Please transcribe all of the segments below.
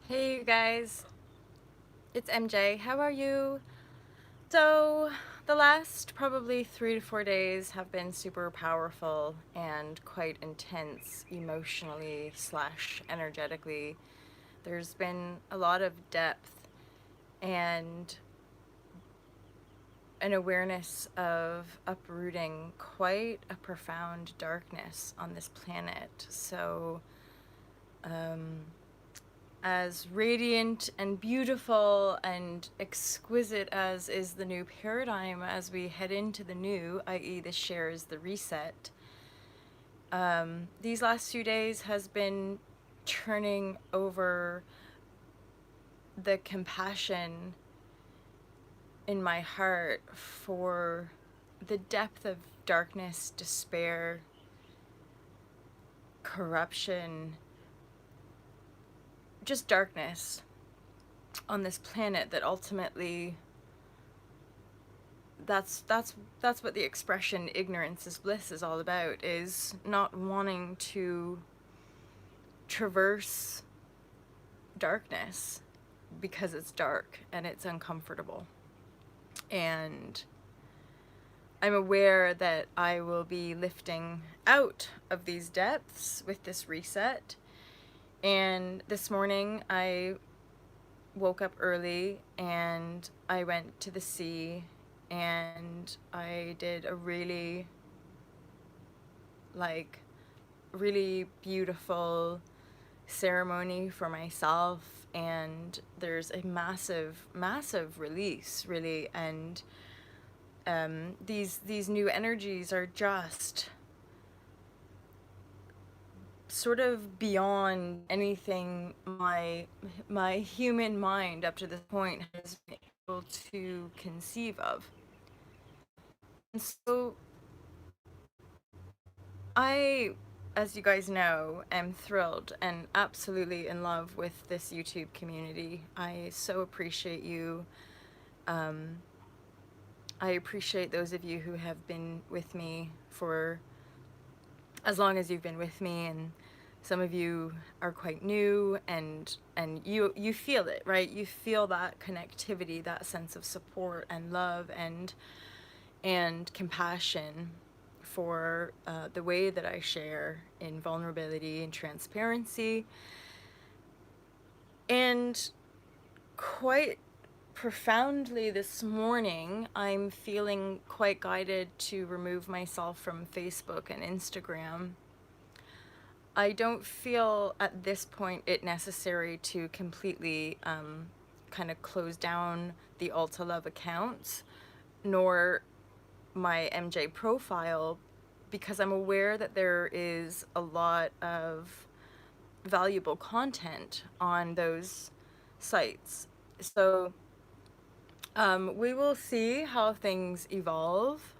Hey you guys, it's MJ. How are you? So, the last probably 3 to 4 days have been super powerful and quite intense emotionally slash energetically. There's been a lot of depth and an awareness of uprooting quite a profound darkness on this planet. So, um, as radiant and beautiful and exquisite as is the new paradigm as we head into the new, i.e., this shares the reset, these last few days has been turning over the compassion in my heart for the depth of darkness, despair, corruption, just darkness on this planet that ultimately that's what the expression ignorance is bliss is all about, is not wanting to traverse darkness because it's dark and it's uncomfortable. And I'm aware that I will be lifting out of these depths with this reset. And this morning I woke up early and I went to the sea and I did a like really beautiful ceremony for myself, and there's a massive release, really. And these new energies are just sort of beyond anything my human mind up to this point has been able to conceive of. And so I, as you guys know, am thrilled and absolutely in love with this YouTube community. I so appreciate you. Um, I appreciate those of you who have been with me for as long as you've been with me, and some of you are quite new, and you feel it, right? You feel that connectivity, that sense of support and love and compassion for the way that I share in vulnerability and transparency. And quite profoundly this morning, I'm feeling quite guided to remove myself from Facebook and Instagram. I don't feel at this point it necessary to completely kind of close down the Ulta Love accounts, nor my MJ profile, because I'm aware that there is a lot of valuable content on those sites. So we will see how things evolve.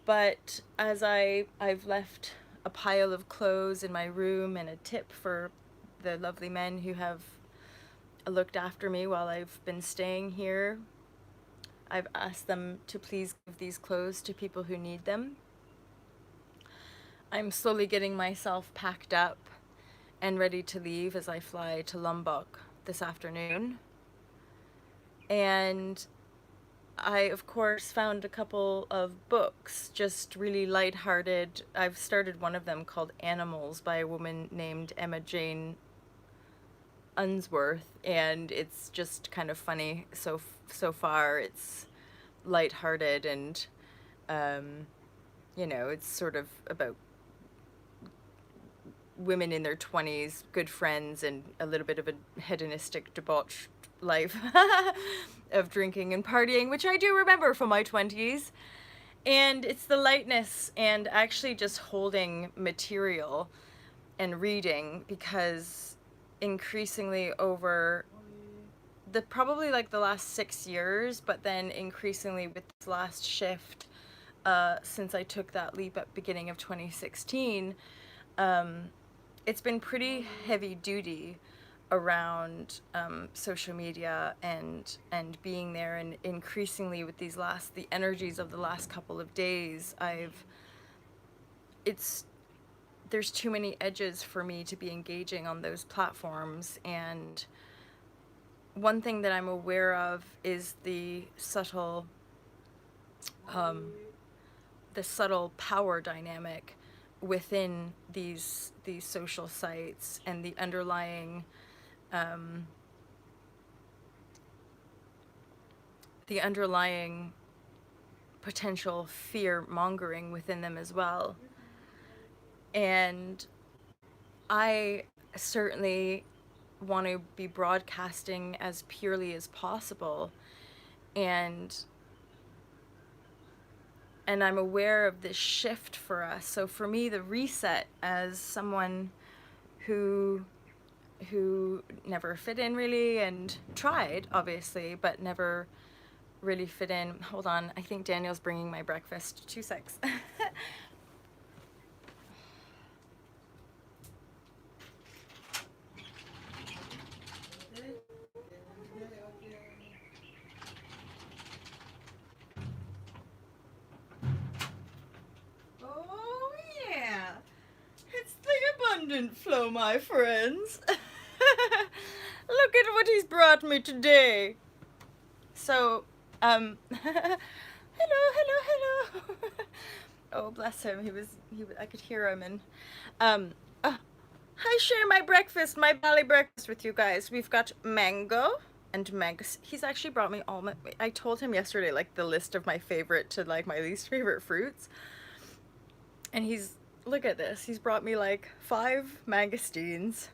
But as I've left a pile of clothes in my room and a tip for the lovely men who have looked after me while I've been staying here, I've asked them to please give these clothes to people who need them. I'm slowly getting myself packed up and ready to leave as I fly to Lombok this afternoon. And I, of course, found a couple of books, just really lighthearted. I've started one of them called Animals by a woman named Emma Jane Unsworth, and it's just kind of funny. So far, it's lighthearted, and it's sort of about women in their 20s, good friends, and a little bit of a hedonistic, debauched life of drinking and partying, which I do remember from my 20s. And it's the lightness and actually just holding material and reading, because increasingly over the probably like the last 6 years, but then increasingly with this last shift since I took that leap at beginning of 2016, it's been pretty heavy duty around social media and being there, and increasingly with the energies of the last couple of days, it's there's too many edges for me to be engaging on those platforms. And one thing that I'm aware of is um, the subtle power dynamic within these social sites, and um, the underlying potential fear mongering within them as well. And I certainly want to be broadcasting as purely as possible, and I'm aware of this shift for us. So for me, the reset, as someone who never fit in really, and tried obviously, but never really fit in. Hold on, I think Daniel's bringing my breakfast. 2 secs. Oh yeah, it's the abundant flow, my friends. Look at what he's brought me today. So, hello, hello, hello. Oh, bless him. I could hear him. And, I share my breakfast, my valley breakfast with you guys. We've got mango and mangoes. He's actually brought me all my, I told him yesterday, like, the list of my favorite to, like, my least favorite fruits. And look at this. He's brought me, like, 5 mangosteens,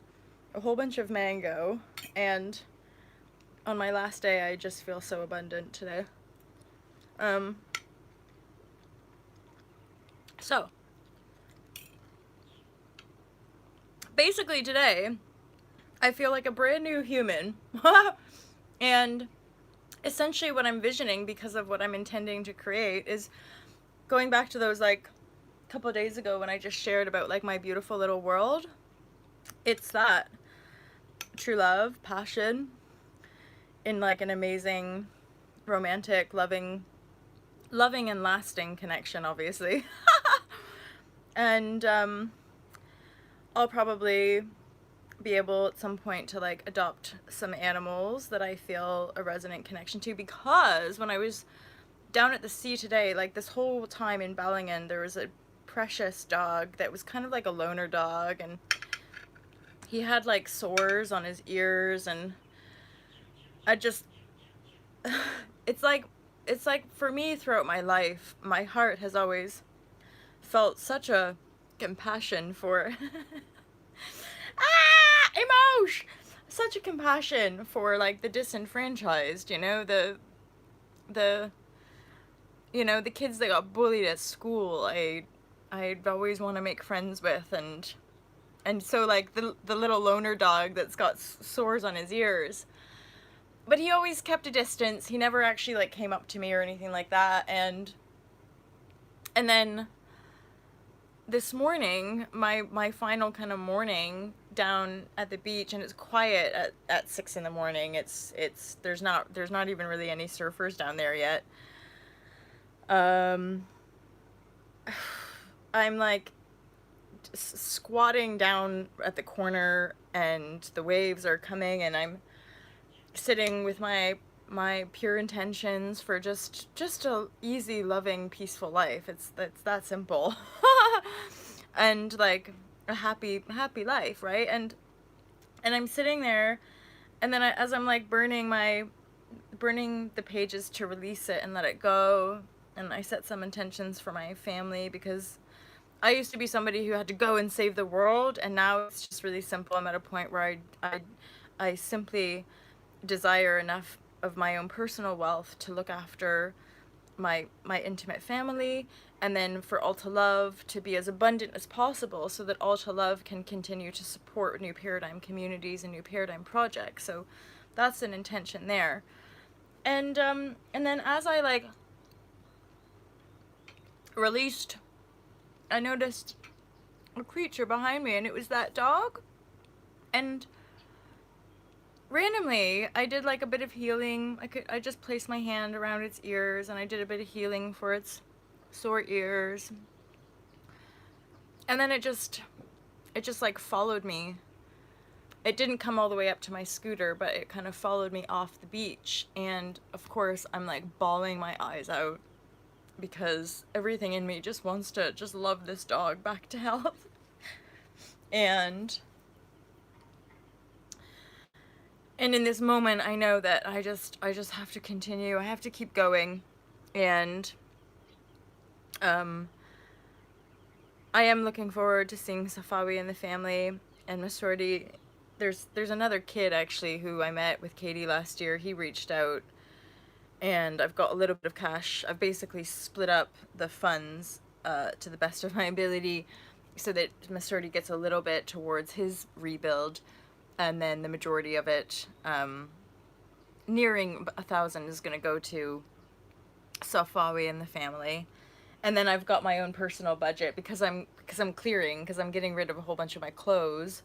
a whole bunch of mango, and on my last day, I just feel so abundant today. So, basically today, I feel like a brand new human. And essentially what I'm visioning, because of what I'm intending to create, is going back to those, like, couple of days ago when I just shared about, like, my beautiful little world. It's that. True love, passion, in, like, an amazing, romantic, loving and lasting connection, obviously. And, I'll probably be able at some point to, like, adopt some animals that I feel a resonant connection to, because when I was down at the sea today, like, this whole time in Ballingen, there was a precious dog that was kind of like a loner dog, and he had, like, sores on his ears, and I just it's like for me, throughout my life, my heart has always felt such a compassion for emotion, such a compassion for, like, the disenfranchised, the the kids that got bullied at school. I'd always want to make friends with, and so, like, the little loner dog that's got sores on his ears, but he always kept a distance. He never actually, like, came up to me or anything like that. And then this morning, my final kind of morning down at the beach, and it's quiet at 6 in the morning. There's not even really any surfers down there yet. I'm, like, squatting down at the corner, and the waves are coming, and I'm sitting with my pure intentions for just a easy, loving, peaceful life. It's that simple. And, like, a happy life, right? And I'm sitting there, and then as I'm, like, burning the pages to release it and let it go, and I set some intentions for my family, because I used to be somebody who had to go and save the world, and now it's just really simple. I'm at a point where I simply desire enough of my own personal wealth to look after my intimate family, and then for Alta Love to be as abundant as possible, so that Alta Love can continue to support new paradigm communities and new paradigm projects. So that's an intention there. And then as I, like, released, I noticed a creature behind me, and it was that dog. And randomly, I did, like, a bit of healing. I just placed my hand around its ears, and I did a bit of healing for its sore ears. And then it just it just like followed me. It didn't come all the way up to my scooter, but it kind of followed me off the beach. And of course, I'm like bawling my eyes out because everything in me just wants to just love this dog back to health. And in this moment, I know that I just have to continue. I have to keep going. And um I am looking forward to seeing Safawi and the family and Masordi. There's another kid actually who I met with Katie last year. He reached out, and I've got a little bit of cash. I've basically split up the funds to the best of my ability so that Masordi gets a little bit towards his rebuild, and then the majority of it, nearing 1,000, is going to go to Safawi and the family. And then I've got my own personal budget because I'm getting rid of a whole bunch of my clothes.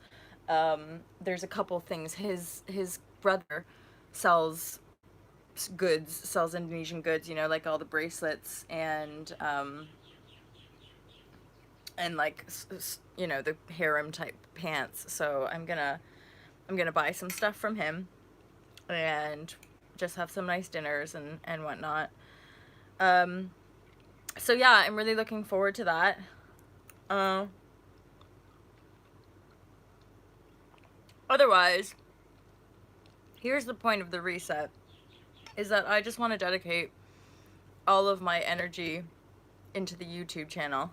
There's a couple things. His brother sells sells Indonesian goods, like all the bracelets and like the harem type pants. So I'm gonna buy some stuff from him and just have some nice dinners and whatnot. So yeah, I'm really looking forward to that. Otherwise, here's the point of the reset, is that I just want to dedicate all of my energy into the YouTube channel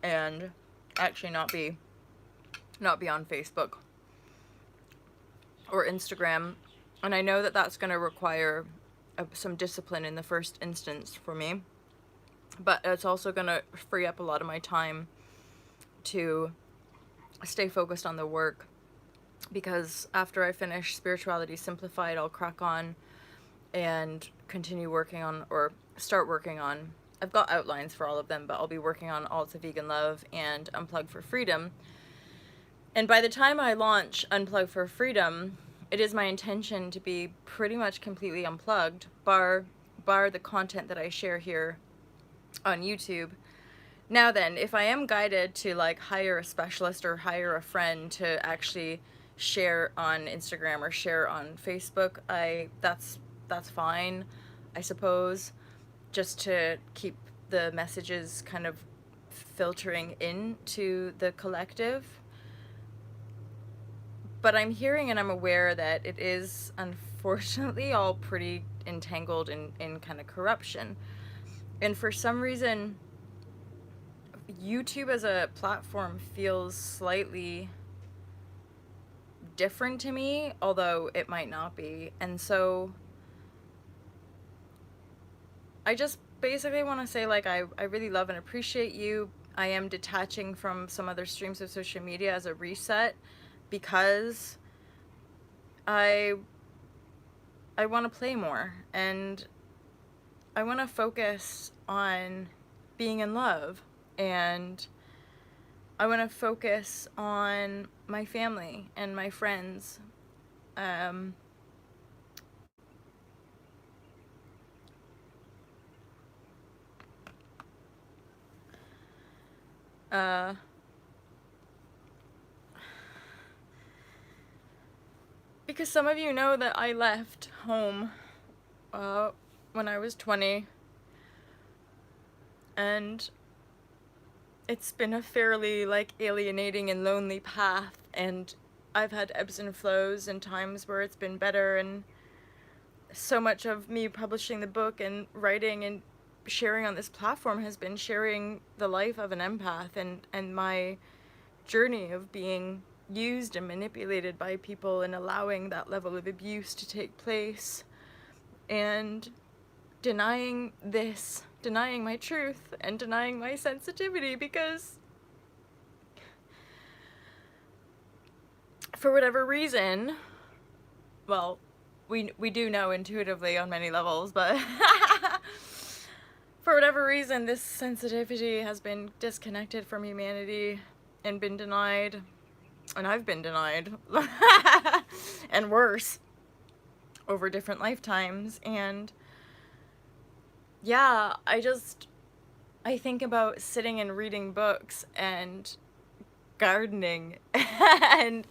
and actually not be on Facebook or Instagram. And I know that that's going to require some discipline in the first instance for me, but it's also going to free up a lot of my time to stay focused on the work, because after I finish Spirituality Simplified, I'll crack on and continue working on, or start working on, I've got outlines for all of them, but I'll be working on All to Vegan Love and Unplug for Freedom. And by the time I launch Unplug for Freedom, it is my intention to be pretty much completely unplugged, bar the content that I share here on YouTube. Now then, if I am guided to like hire a specialist or hire a friend to actually share on Instagram or share on Facebook, that's fine, I suppose, just to keep the messages kind of filtering into the collective. But I'm hearing and I'm aware that it is unfortunately all pretty entangled in kind of corruption. And for some reason, YouTube as a platform feels slightly different to me, although it might not be. And so I just basically want to say, like, I really love and appreciate you. I am detaching from some other streams of social media as a reset because I want to play more, and I want to focus on being in love, and I want to focus on my family and my friends. Because some of you know that I left home when I was 20, and it's been a fairly like alienating and lonely path, and I've had ebbs and flows and times where it's been better, and so much of me publishing the book and writing and sharing on this platform has been sharing the life of an empath and my journey of being used and manipulated by people and allowing that level of abuse to take place, and denying my truth and denying my sensitivity, because for whatever reason, well, we do know intuitively on many levels, but for whatever reason, this sensitivity has been disconnected from humanity and been denied, and I've been denied, and worse, over different lifetimes. And yeah, I think about sitting and reading books and gardening and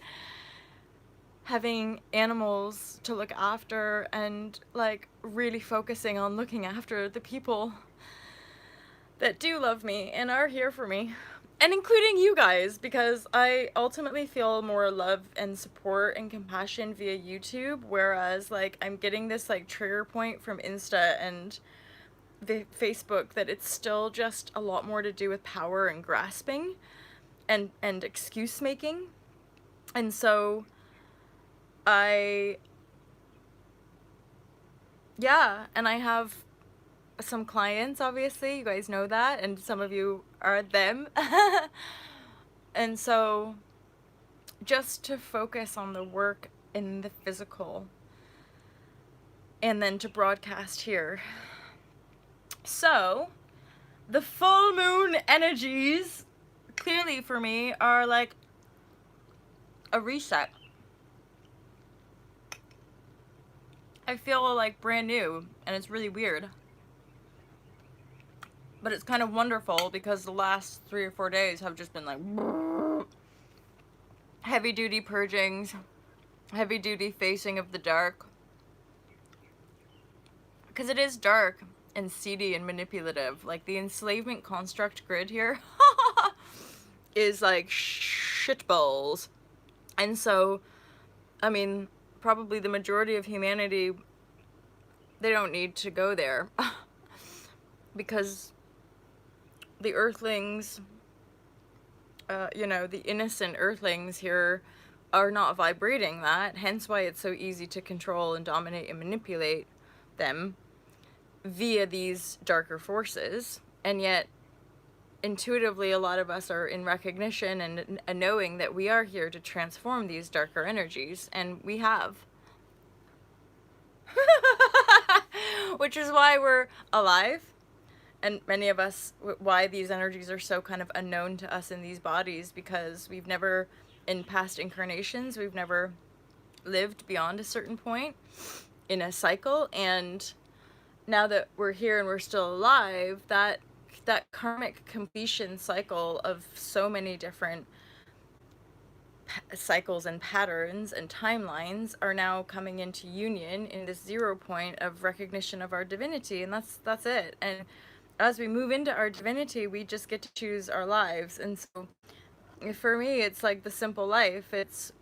having animals to look after, and like really focusing on looking after the people that do love me and are here for me, and including you guys, because I ultimately feel more love and support and compassion via YouTube, whereas like I'm getting this like trigger point from Insta and the Facebook that it's still just a lot more to do with power and grasping and excuse making. And so I yeah, and I have some clients, obviously, you guys know that, and some of you are them. And so just to focus on the work in the physical and then to broadcast here. So the full moon energies clearly for me are like a reset. I feel like brand new, and it's really weird. But it's kind of wonderful because the last 3 or 4 days have just been like heavy duty purgings, heavy duty facing of the dark. Because it is dark and seedy and manipulative. Like the enslavement construct grid here is like shitballs. And so, I mean, probably the majority of humanity, they don't need to go there. Because the earthlings, you know, the innocent earthlings here are not vibrating that, hence why it's so easy to control and dominate and manipulate them via these darker forces. And yet, intuitively, a lot of us are in recognition and knowing that we are here to transform these darker energies, and we have. Which is why we're alive. And many of us, why these energies are so kind of unknown to us in these bodies, because we've never, in past incarnations, we've never lived beyond a certain point in a cycle. And now that we're here and we're still alive, that karmic completion cycle of so many different cycles and patterns and timelines are now coming into union in this 0 point of recognition of our divinity. And that's it. And as we move into our divinity, we just get to choose our lives. And so for me, it's like the simple life. It's,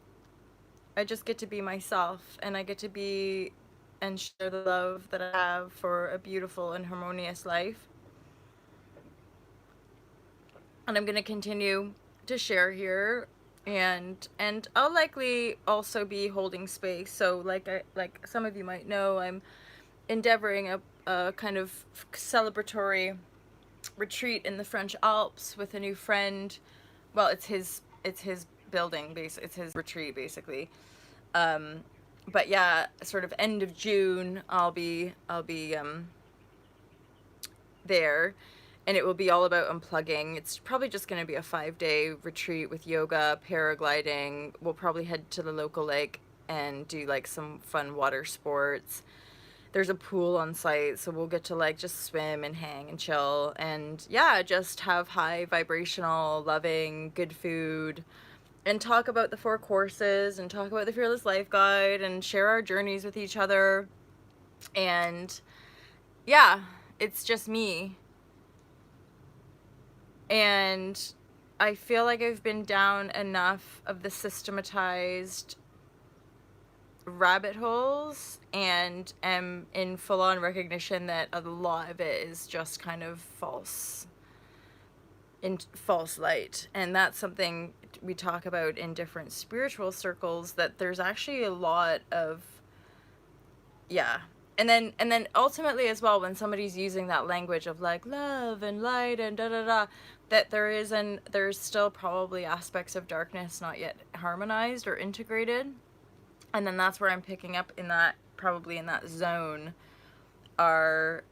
I just get to be myself, and I get to be and share the love that I have for a beautiful and harmonious life. And I'm going to continue to share here, and I'll likely also be holding space. So like some of you might know, I'm endeavoring a kind of celebratory retreat in the French Alps with a new friend. Well, it's his building, it's his retreat basically. But yeah, sort of end of June, I'll be there, and it will be all about unplugging. It's probably just going to be a 5-day retreat with yoga, paragliding. We'll probably head to the local lake and do like some fun water sports. There's a pool on site, so we'll get to like just swim and hang and chill, and yeah, just have high vibrational, loving, good food, and talk about the 4 courses, and talk about the Fearless Life Guide, and share our journeys with each other. And yeah, it's just me. And I feel like I've been down enough of the systematized rabbit holes, and am in full-on recognition that a lot of it is just kind of false light. And that's something we talk about in different spiritual circles, that there's actually a lot of, yeah. And then ultimately as well, when somebody's using that language of like love and light and da-da-da, that there's still probably aspects of darkness not yet harmonized or integrated. And then that's where I'm picking up in that, probably in that zone, are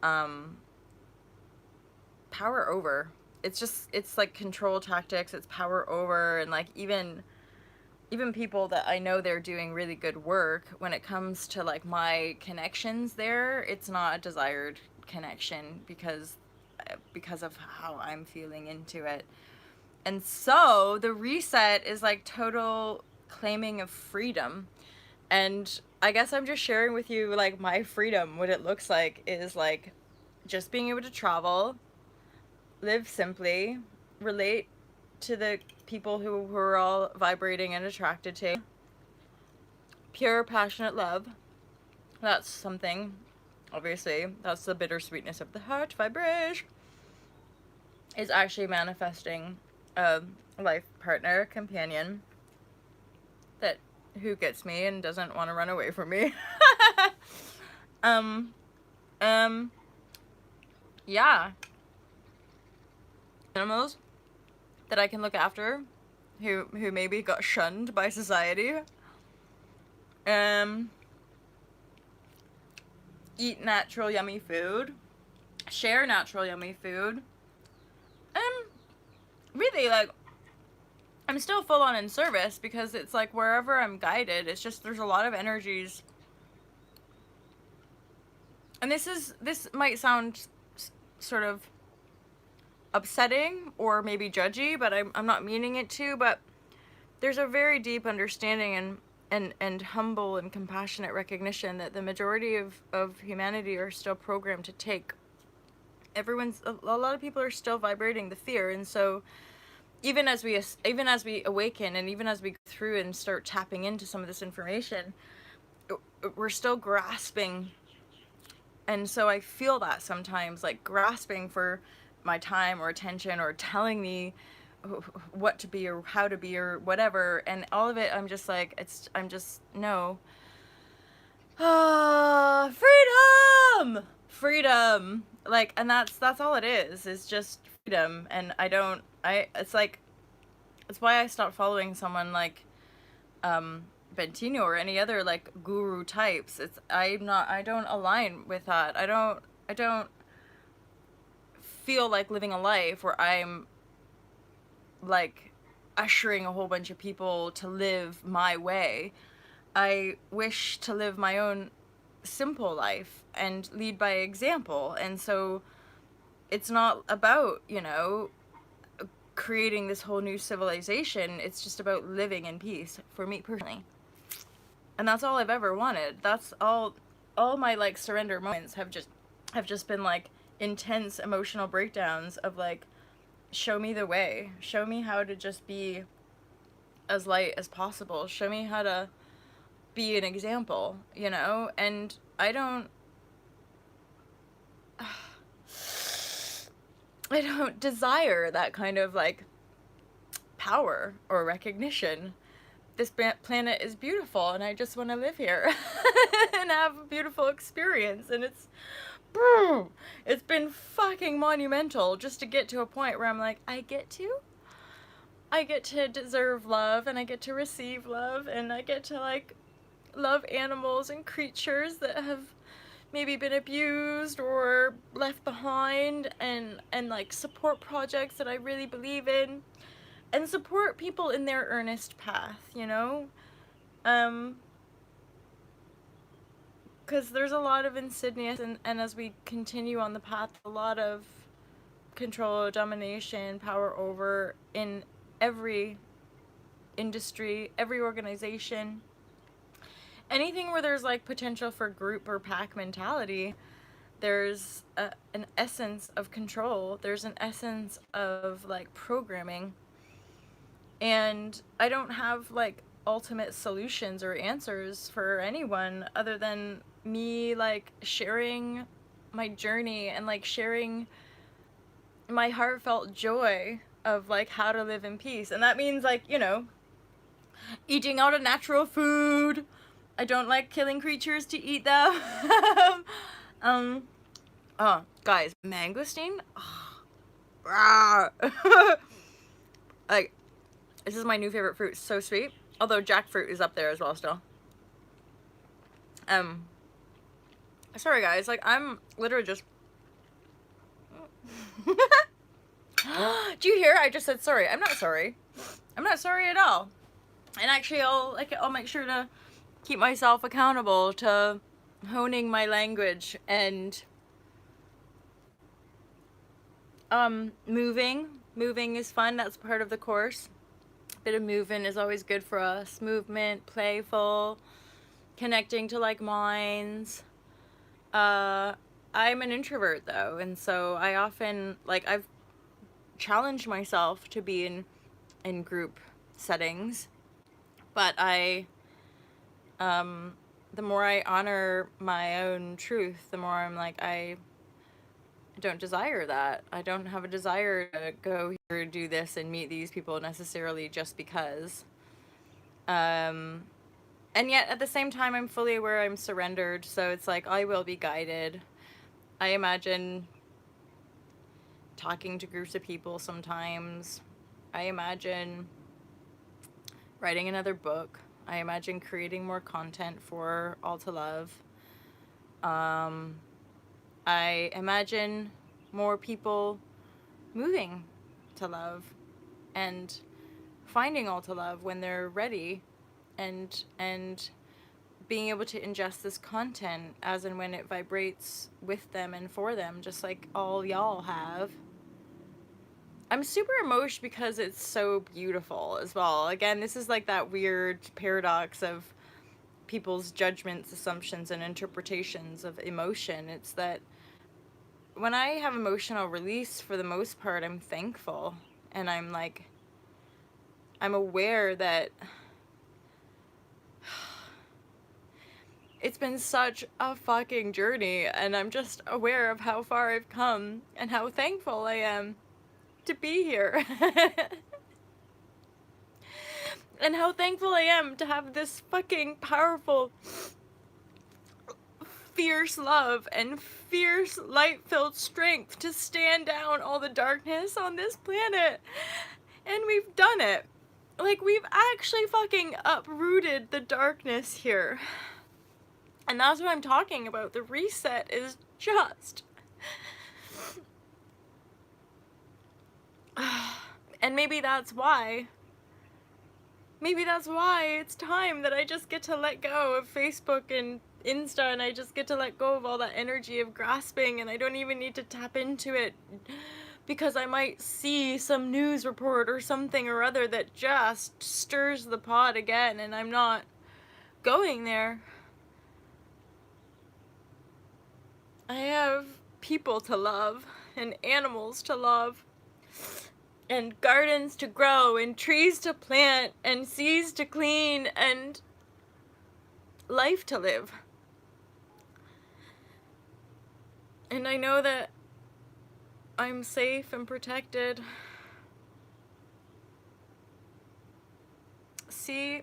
power over. It's like control tactics, it's power over, and like even people that I know they're doing really good work, when it comes to like my connections there, it's not a desired connection because of how I'm feeling into it. And so the reset is like total claiming of freedom. And I guess I'm just sharing with you like my freedom. What it looks like is like just being able to travel, live simply, relate to the people who are all vibrating and attracted to pure passionate love. That's something, obviously, that's the bittersweetness of the heart vibration, is actually manifesting a life partner, companion, that who gets me and doesn't want to run away from me. um, yeah. Animals that I can look after, who maybe got shunned by society. Eat natural yummy food, share natural yummy food. Really, like, I'm still full on in service because it's like wherever I'm guided, it's just there's a lot of energies. And this might sound sort of upsetting or maybe judgy, but I'm not meaning it to, but there's a very deep understanding and humble and compassionate recognition that the majority of humanity are still programmed to take. A lot of people are still vibrating the fear, and so even as we awaken and even as we go through and start tapping into some of this information, we're still grasping. And so I feel that sometimes, like grasping for my time or attention or telling me what to be or how to be or whatever, and all of it I'm just like, no. Freedom, like, and that's all it is just freedom. And it's like, it's why I stopped following someone like Bentino or any other like guru types. I don't align with that. I don't feel like living a life where I'm like ushering a whole bunch of people to live my way. I wish to live my own simple life and lead by example. And so it's not about, creating this whole new civilization. It's just about living in peace for me personally. And that's all I've ever wanted. That's all my like surrender moments have just been like intense emotional breakdowns of like, show me the way. Show me how to just be as light as possible. Show me how to be an example, and I don't desire that kind of like power or recognition. This planet is beautiful and I just want to live here and have a beautiful experience, and it's been fucking monumental just to get to a point where I'm like, I get to deserve love, and I get to receive love, and I get to like love animals and creatures that have maybe been abused or left behind, and like support projects that I really believe in, and support people in their earnest path, because there's a lot of insidious and as we continue on the path, a lot of control, domination, power over in every industry, every organization, anything where there's like potential for group or pack mentality. There's an essence of control. There's an essence of like programming. And I don't have like ultimate solutions or answers for anyone other than me like sharing my journey and like sharing my heartfelt joy of like how to live in peace. And that means like, eating out of natural food. I don't like killing creatures to eat them. Oh, guys, mangosteen? Like, this is my new favorite fruit. It's so sweet. Although jackfruit is up there as well still. Sorry guys, like I'm literally just Do you hear? I just said sorry. I'm not sorry. I'm not sorry at all. And actually I'll make sure to keep myself accountable to honing my language and moving Moving is fun. That's part of the course. A bit of movement is always good for us. Movement, playful, connecting to like minds. I'm an introvert though, and so I often like I've challenged myself to be in group settings, but the more I honor my own truth, the more I'm like I don't desire that. I don't have a desire to go here, do this, and meet these people necessarily just because. Um, and yet at the same time, I'm fully aware I'm surrendered, so it's like I will be guided. I imagine talking to groups of people sometimes. I imagine writing another book. I imagine creating more content for All to Love. I imagine more people moving to love and finding all to love when they're ready, and being able to ingest this content as and when it vibrates with them and for them, just like all y'all have. I'm super emotional because it's so beautiful as well. Again, this is like that weird paradox of people's judgments, assumptions, and interpretations of emotion. It's that when I have emotional release, for the most part, I'm thankful. And I'm like, I'm aware that it's been such a fucking journey. And I'm just aware of how far I've come and how thankful I am to be here. And how thankful I am to have this fucking powerful, fierce love and fierce light-filled strength to stand down all the darkness on this planet. And we've done it. Like, we've actually fucking uprooted the darkness here. And that's what I'm talking about. The reset is just... And maybe that's why it's time that I just get to let go of Facebook and Insta, and I just get to let go of all that energy of grasping, and I don't even need to tap into it because I might see some news report or something or other that just stirs the pot again, and I'm not going there. I have people to love and animals to love and gardens to grow and trees to plant and seas to clean and life to live. And I know that I'm safe and protected. See,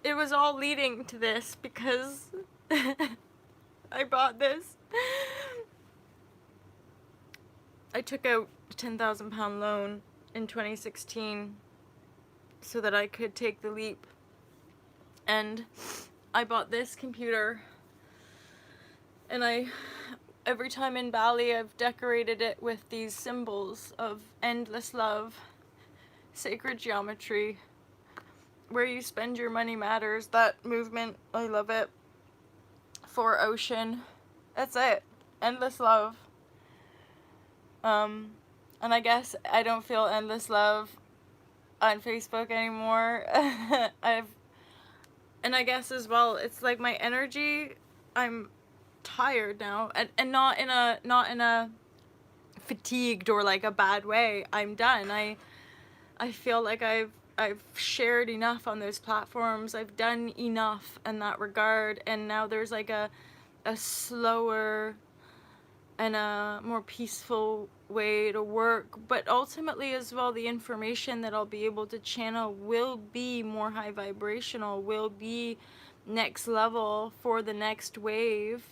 it was all leading to this because I bought this. I took out a £10,000 loan in 2016 so that I could take the leap. And I bought this computer, and every time in Bali, I've decorated it with these symbols of endless love, sacred geometry, where you spend your money matters, that movement, I love it, for ocean, that's it, endless love. And I guess I don't feel endless love on Facebook anymore. And I guess as well, it's like my energy, I'm tired now, and not in a fatigued or like a bad way. I'm done. I feel like I've shared enough on those platforms. I've done enough in that regard, and now there's like a slower and a more peaceful way to work. But ultimately as well, the information that I'll be able to channel will be more high vibrational, will be next level for the next wave.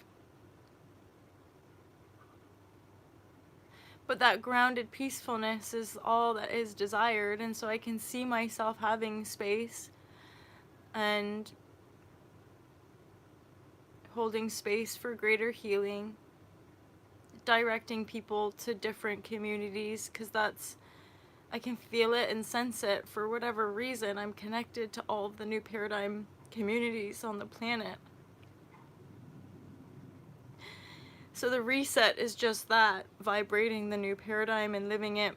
But that grounded peacefulness is all that is desired, and so I can see myself having space and holding space for greater healing, directing people to different communities, because I can feel it and sense it. For whatever reason, I'm connected to all of the new paradigm communities on the planet. So the reset is just that, vibrating the new paradigm and living it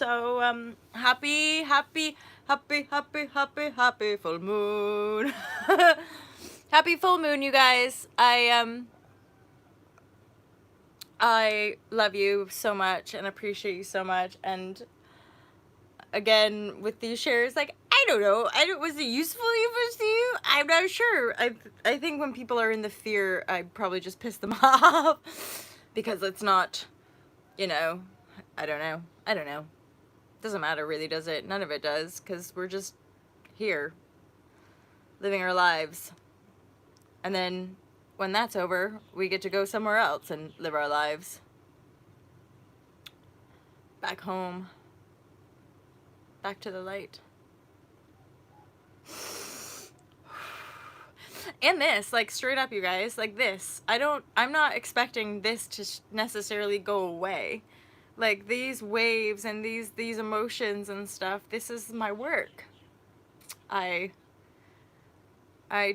So, happy full moon. Happy full moon, you guys. I love you so much and appreciate you so much. And again, with these shares, like, I don't know. Was it useful even to you? I'm not sure. I think when people are in the fear, I probably just piss them off because it's not, you know, I don't know. Doesn't matter really, does it? None of it does, because we're just here living our lives. And then when that's over, we get to go somewhere else and live our lives. Back home. Back to the light. And this, like, straight up, you guys, like this. I'm not expecting this to necessarily go away. Like, these waves and these emotions and stuff, this is my work. I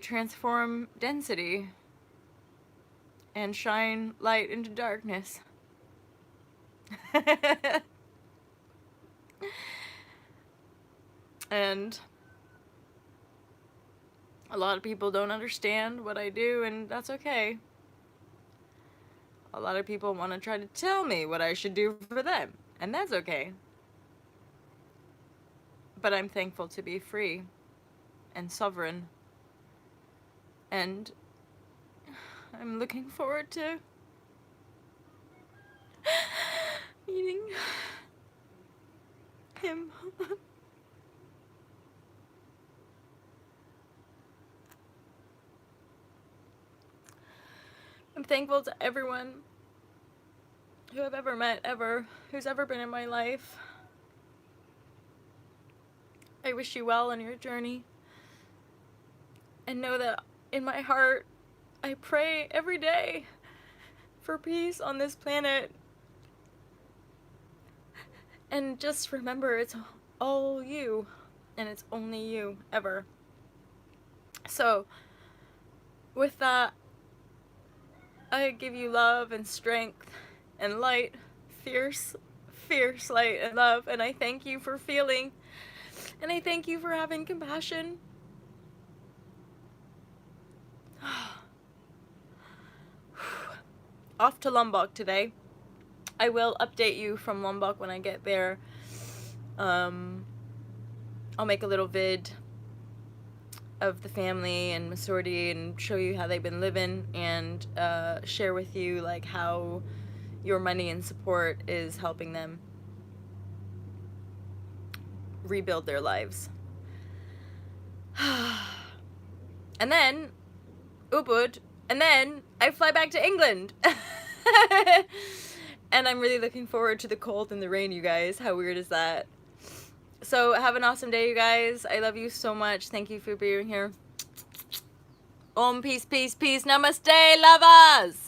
transform density and shine light into darkness. And a lot of people don't understand what I do, and that's okay. A lot of people want to try to tell me what I should do for them, and that's okay. But I'm thankful to be free and sovereign. And I'm looking forward to meeting him. I'm thankful to everyone who I've ever met, who's ever been in my life. I wish you well on your journey. And know that in my heart, I pray every day for peace on this planet. And just remember, it's all you, and it's only you, ever. So, with that, I give you love and strength and light, fierce light and love, and I thank you for feeling, and I thank you for having compassion. Off to Lombok today. I will update you from Lombok when I get there. I'll make a little vid of the family and Masorti and show you how they've been living, and share with you like how your money and support is helping them rebuild their lives. And then Ubud, and then I fly back to England. And I'm really looking forward to the cold and the rain, you guys. How weird is that? So have an awesome day, you guys. I love you so much. Thank you for being here. Om, peace, peace, peace. Namaste, lovers.